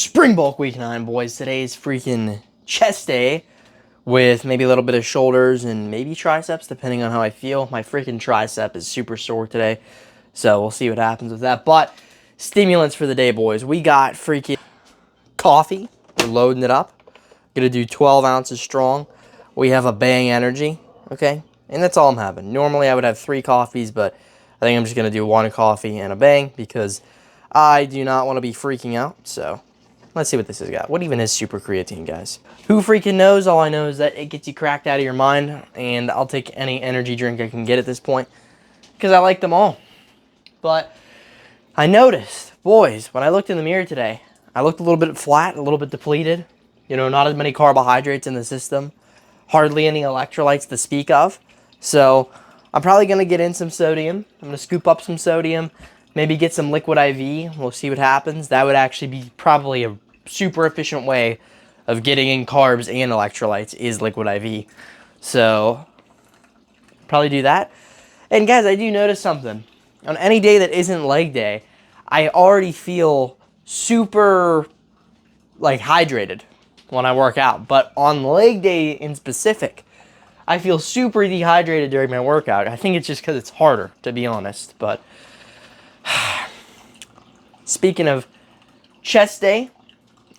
Spring Bulk Week 9, boys. Today is freaking chest day with maybe a little bit of shoulders and maybe triceps, depending on how I feel. My freaking tricep is super sore today, so we'll see what happens with that. But stimulants for the day, boys. We got freaking coffee. We're loading it up. Gonna do 12 ounces strong. We have a Bang Energy, okay? And that's all I'm having. Normally I would have 3 coffees, but I think I'm just gonna do 1 coffee and a Bang because I do not want to be freaking out, so let's see what this has got. What even is super creatine, guys? Who freaking knows? All I know is that it gets you cracked out of your mind, and I'll take any energy drink I can get at this point because I like them all. But I noticed, boys, when I looked in the mirror today, I looked a little bit flat, a little bit depleted. You know, not as many carbohydrates in the system, hardly any electrolytes to speak of. So I'm probably going to get in some sodium. I'm going to scoop up some sodium, maybe get some liquid IV. We'll see what happens. That would actually be probably a super efficient way of getting in carbs and electrolytes is liquid IV. So probably do that. And guys, I do notice something. On any day that isn't leg day, I already feel super like hydrated when I work out. But on leg day in specific, I feel super dehydrated during my workout. I think it's just because it's harder, to be honest. But speaking of chest day,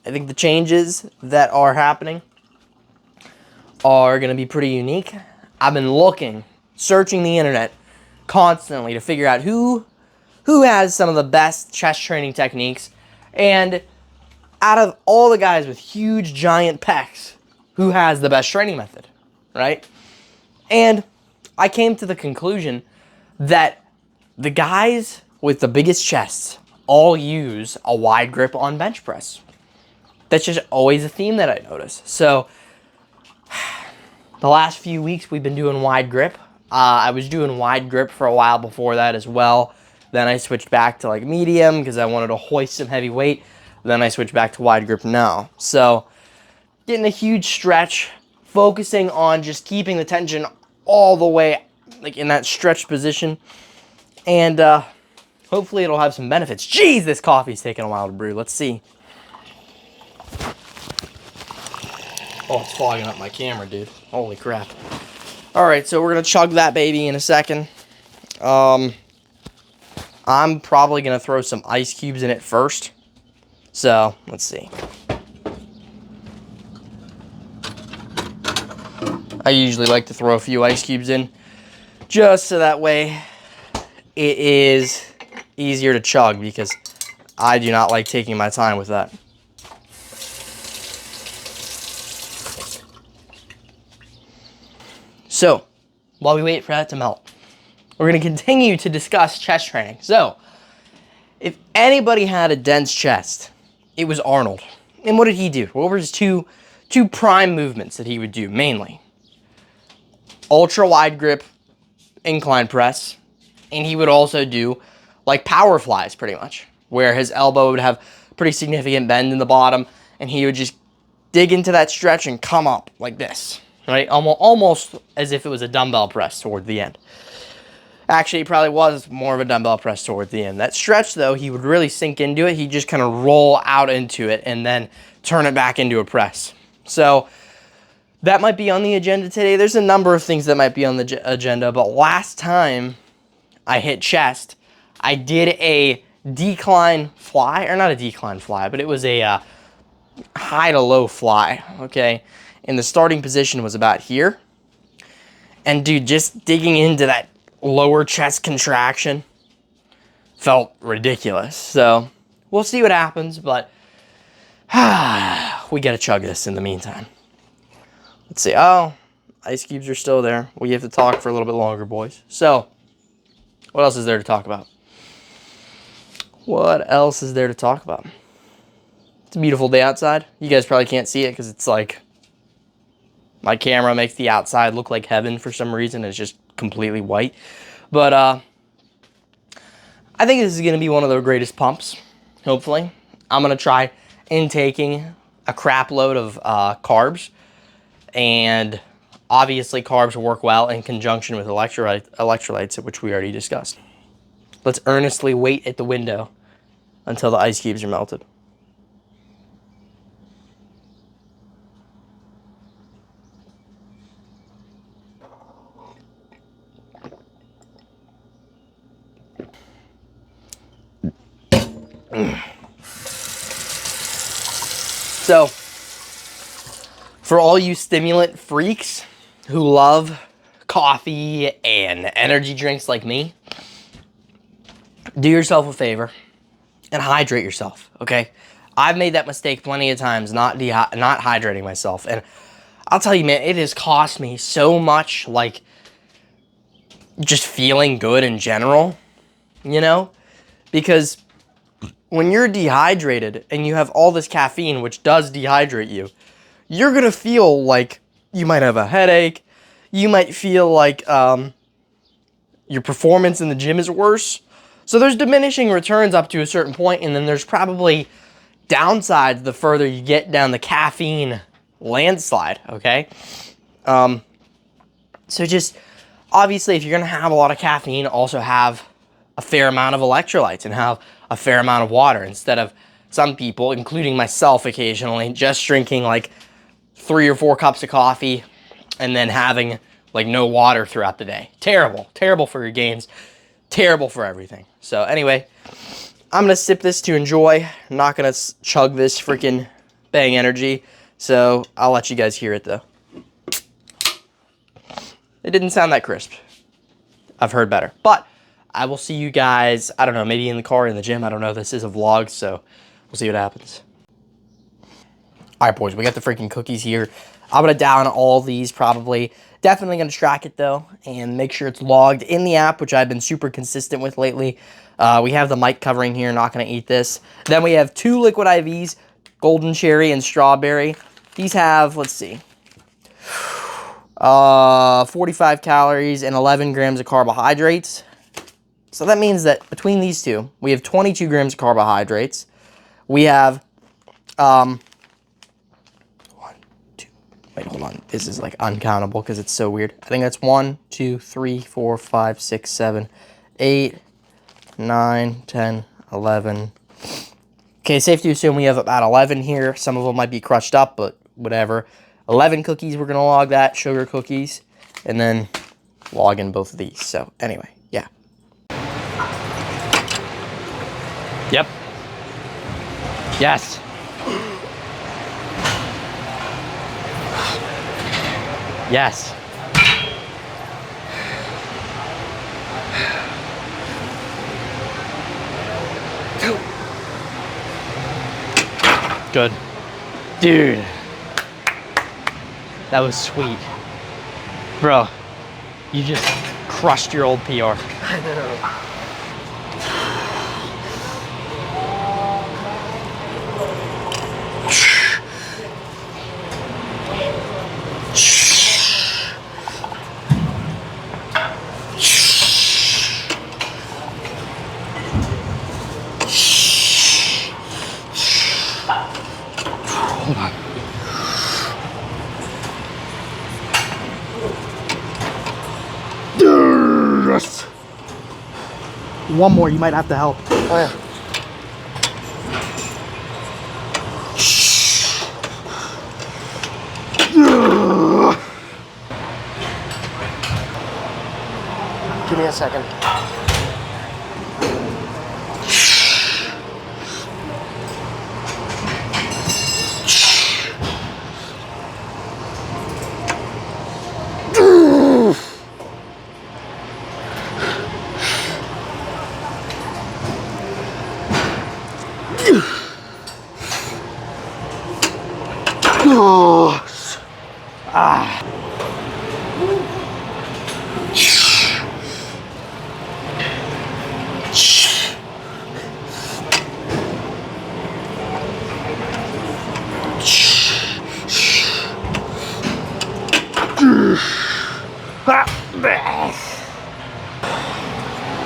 I think the changes that are happening are going to be pretty unique. I've been searching the internet constantly to figure out who has some of the best chest training techniques. And out of all the guys with huge, giant pecs, who has the best training method, right? And I came to the conclusion that the guys with the biggest chests all use a wide grip on bench press. That's just always a theme that I notice. So the last few weeks we've been doing wide grip. I was doing wide grip for a while before that as well. Then I switched back to like medium because I wanted to hoist some heavy weight. Then I switched back to wide grip now. So getting a huge stretch, focusing on just keeping the tension all the way like in that stretched position. And hopefully it'll have some benefits. Jeez, this coffee's taking a while to brew. Let's see. Oh, it's fogging up my camera, dude. Holy crap. Alright, so we're going to chug that baby in a second. I'm probably going to throw some ice cubes in it first. So, let's see. I usually like to throw a few ice cubes in, just so that way it is easier to chug, because I do not like taking my time with that. So, while we wait for that to melt, we're going to continue to discuss chest training. So, if anybody had a dense chest, it was Arnold. And what did he do? What were his two prime movements that he would do mainly? Ultra wide grip incline press, and he would also do like power flies pretty much, where his elbow would have pretty significant bend in the bottom, and he would just dig into that stretch and come up like this. Right, almost as if it was a dumbbell press toward the end. Actually, it probably was more of a dumbbell press toward the end. That stretch, though, he would really sink into it. He'd just kind of roll out into it and then turn it back into a press. So that might be on the agenda today. There's a number of things that might be on the agenda, but last time I hit chest, I did a decline fly, or not a decline fly, but it was a high to low fly, okay? And the starting position was about here. And dude, just digging into that lower chest contraction felt ridiculous. So we'll see what happens, but we gotta chug this in the meantime. Let's see. Oh, ice cubes are still there. We have to talk for a little bit longer, boys. So what else is there to talk about? What else is there to talk about? It's a beautiful day outside. You guys probably can't see it because it's like my camera makes the outside look like heaven for some reason. It's just completely white. But I think this is going to be one of the greatest pumps, hopefully. I'm going to try intaking a crap load of carbs. And obviously carbs work well in conjunction with electrolytes, which we already discussed. Let's earnestly wait at the window until the ice cubes are melted. So, for all you stimulant freaks who love coffee and energy drinks like me, do yourself a favor and hydrate yourself, okay? I've made that mistake plenty of times, not hydrating myself. And I'll tell you, man, it has cost me so much, like, just feeling good in general, you know? Because when you're dehydrated and you have all this caffeine, which does dehydrate you, you're gonna feel like you might have a headache. You might feel like your performance in the gym is worse. So there's diminishing returns up to a certain point, and then there's probably downsides the further you get down the caffeine landslide, okay? So just, obviously, if you're gonna have a lot of caffeine, also have a fair amount of electrolytes and have a fair amount of water, instead of some people, including myself occasionally, just drinking like 3 or 4 cups of coffee and then having like no water throughout the day. Terrible. Terrible for your gains. Terrible for everything. So anyway, I'm going to sip this to enjoy. I'm not going to chug this freaking Bang Energy. So I'll let you guys hear it though. It didn't sound that crisp. I've heard better. But I will see you guys, I don't know, maybe in the car, in the gym. I don't know. This is a vlog, so we'll see what happens. All right, boys, we got the freaking cookies here. I'm going to down all these probably. Definitely going to track it, though, and make sure it's logged in the app, which I've been super consistent with lately. We have the mic covering here. Not going to eat this. Then we have 2 liquid IVs, golden cherry and strawberry. These have, let's see, 45 calories and 11 grams of carbohydrates. So that means that between these two, we have 22 grams of carbohydrates. We have, wait, hold on. This is like uncountable because it's so weird. I think that's 1, 2, 3, 4, 5, 6, 7, 8, 9, 10, 11. Okay, safe to assume we have about 11 here. Some of them might be crushed up, but whatever. 11 cookies, we're going to log that, sugar cookies, and then log in both of these. So anyway, yeah. Yep. Yes. Yes. Good. Dude. That was sweet. Bro, you just crushed your old PR. I know. Hold on. Yes. One more, you might have to help. Oh yeah. Give me a second.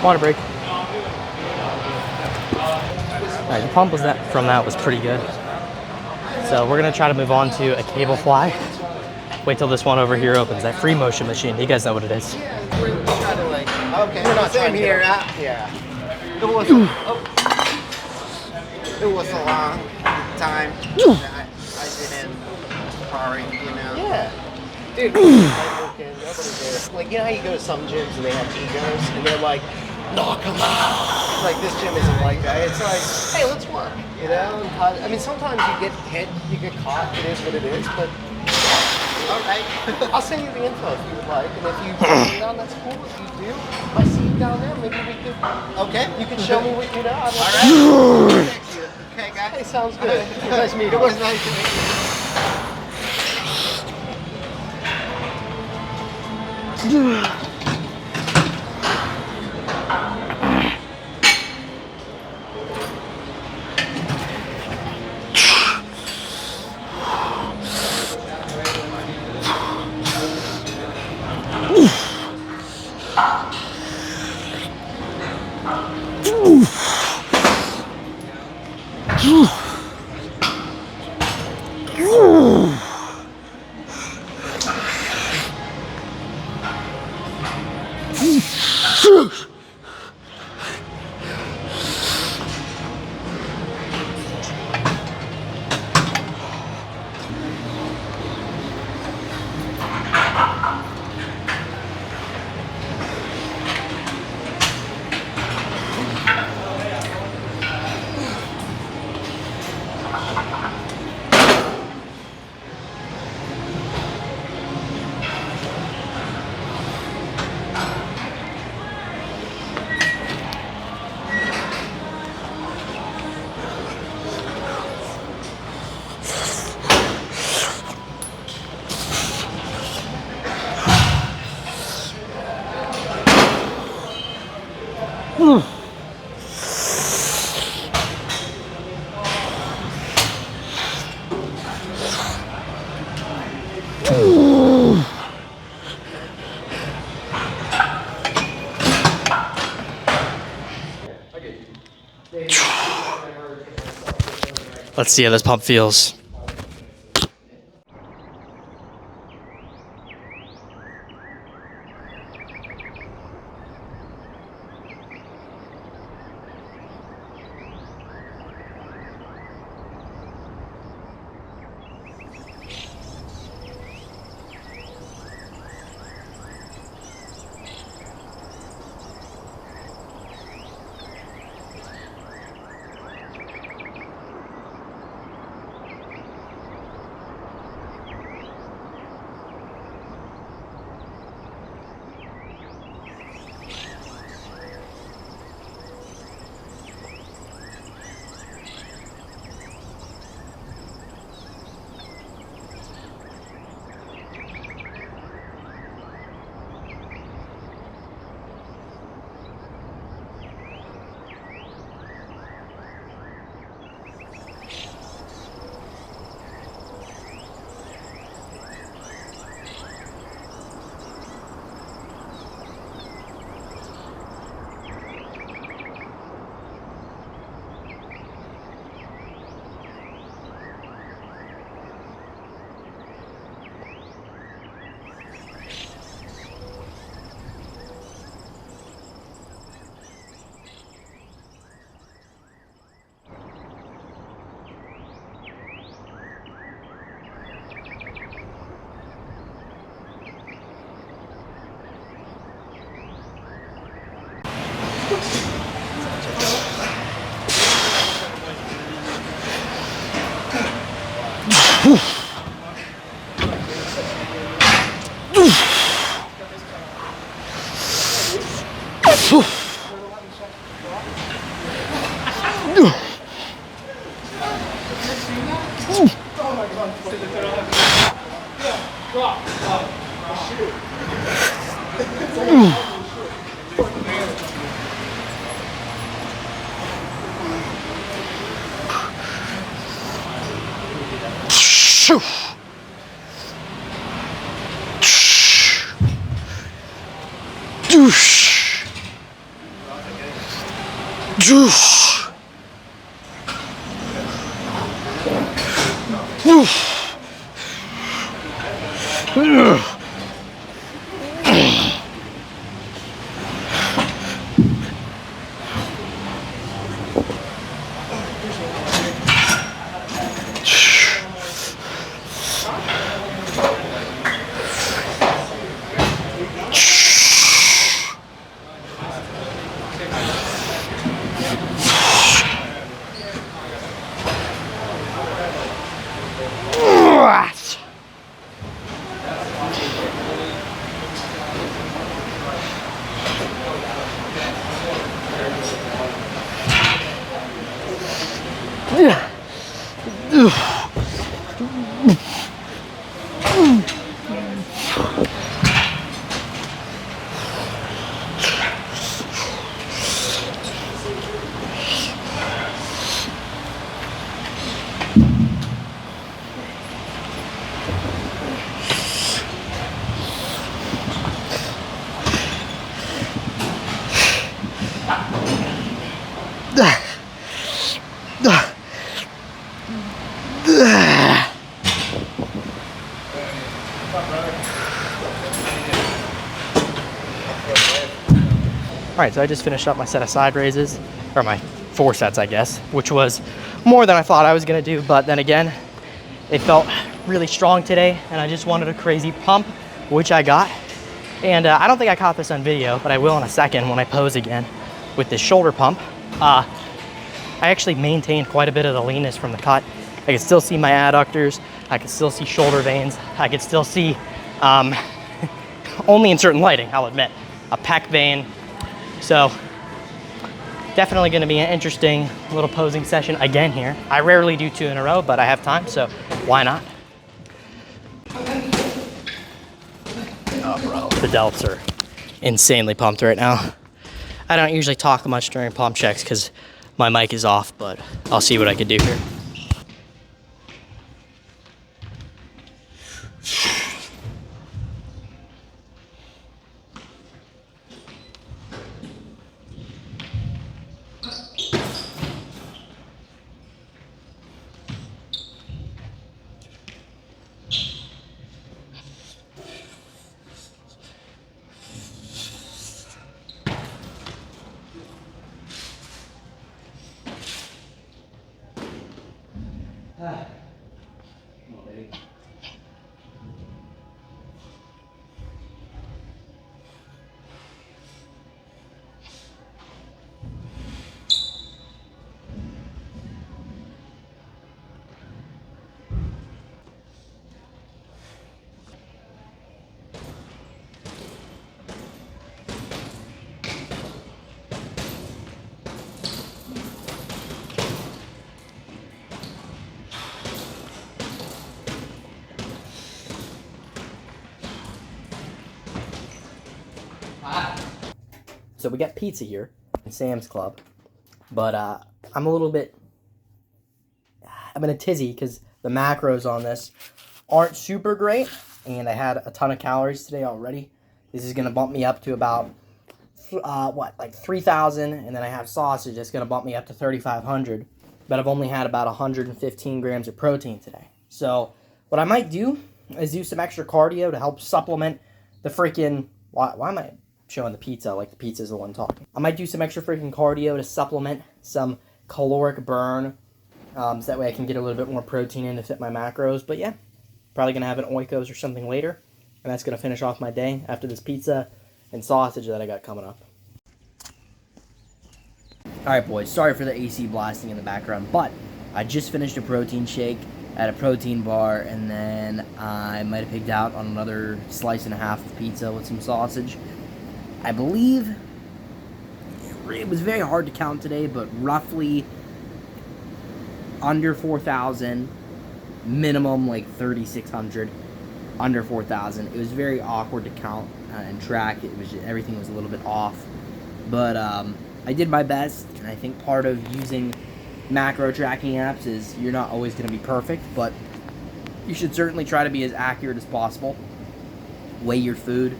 Water break. Alright, the pump from that was pretty good. So we're gonna try to move on to a cable fly. Wait till this one over here opens. That free motion machine. You guys know what it is. We're trying to like. Okay. We're not trying here. Yeah. It was. It was a long time that I didn't sparring. You know. Yeah. Dude, like, you know how you go to some gyms and they have egos and they're like, Knock 'em out. Like this gym isn't like that. It's like, hey, let's work. You know? I mean, sometimes you get hit, you get caught. It is what it is. But all right, I'll send you the info if you would like. And if you see me down, that's cool. If you do, if I see you down there, maybe we could. Okay. You can show me what you know. All right. Thank you. Okay, guys. Hey, sounds good. It was nice meeting you. It was nice to meet you. Let's see how this pump feels. Alright, so I just finished up my set of side raises, or my 4 sets, I guess, which was more than I thought I was going to do, but then again, they felt really strong today, and I just wanted a crazy pump, which I got. And I don't think I caught this on video, but I will in a second when I pose again with this shoulder pump. I actually maintained quite a bit of the leanness from the cut. I can still see my adductors, I can still see shoulder veins, I can still see, only in certain lighting, I'll admit, a pec vein. So definitely going to be an interesting little posing session again here. I rarely do 2 in a row, but I have time, so why not? Oh, bro. The delts are insanely pumped right now. I don't usually talk much during pump checks because my mic is off, but I'll see what I can do here. So we got pizza here in Sam's Club, but I'm in a tizzy because the macros on this aren't super great, and I had a ton of calories today already. This is going to bump me up to about, like 3,000, and then I have sausage that's going to bump me up to 3,500, but I've only had about 115 grams of protein today. So what I might do is do some extra cardio to help supplement the freaking, why am I showing the pizza like the pizza's the one talking? I might do some extra freaking cardio to supplement some caloric burn, so that way I can get a little bit more protein in to fit my macros. But yeah, probably going to have an Oikos or something later, and that's going to finish off my day after this pizza and sausage that I got coming up. Alright boys, sorry for the AC blasting in the background, but I just finished a protein shake at a protein bar, and then I might have picked out on another slice and a half of pizza with some sausage. I believe it was very hard to count today, but roughly under 4,000, minimum like 3,600, under 4,000. It was very awkward to count and track. It was just, everything was a little bit off, but I did my best, and I think part of using macro tracking apps is you're not always going to be perfect, but you should certainly try to be as accurate as possible. Weigh your food,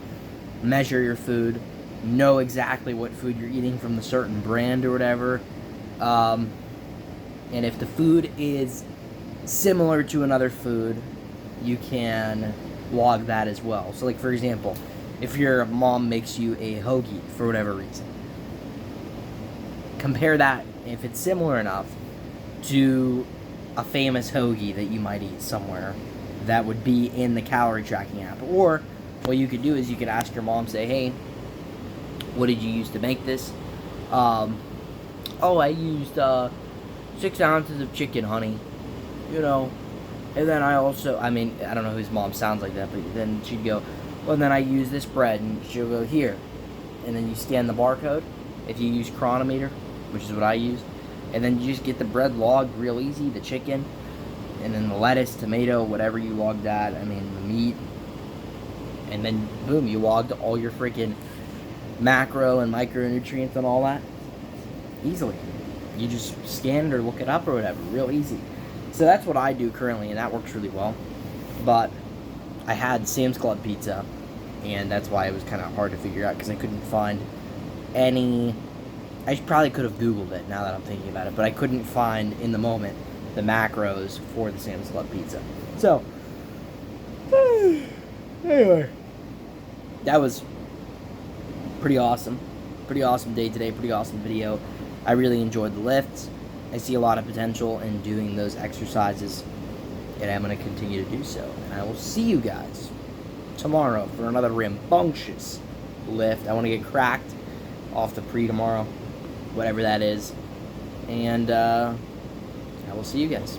measure your food, know exactly what food you're eating from the certain brand or whatever. And if the food is similar to another food, you can log that as well. So like, for example, if your mom makes you a hoagie for whatever reason, compare that, if it's similar enough, to a famous hoagie that you might eat somewhere that would be in the calorie tracking app. Or what you could do is you could ask your mom, say, hey, what did you use to make this? Oh, I used 6 ounces of chicken, honey. You know, and then I also, I mean, I don't know whose mom sounds like that, but then she'd go, well, then I use this bread, and she'll go, here. And then you scan the barcode, if you use Chronometer, which is what I use, and then you just get the bread logged real easy, the chicken, and then the lettuce, tomato, whatever you logged at, I mean, the meat, and then boom, you logged all your freaking macro and micronutrients and all that easily. You just scan it or look it up or whatever, real easy. So that's what I do currently, and that works really well. But I had Sam's Club pizza, and that's why it was kind of hard to figure out, because I couldn't find any. I probably could have Googled it now that I'm thinking about it, but I couldn't find in the moment the macros for the Sam's Club pizza. So, anyway, that was pretty awesome. Pretty awesome day today, pretty awesome video. I really enjoyed the lifts. I see a lot of potential in doing those exercises, and I'm going to continue to do so. And I will see you guys tomorrow for another rambunctious lift. I want to get cracked off the pre tomorrow, whatever that is. And I will see you guys.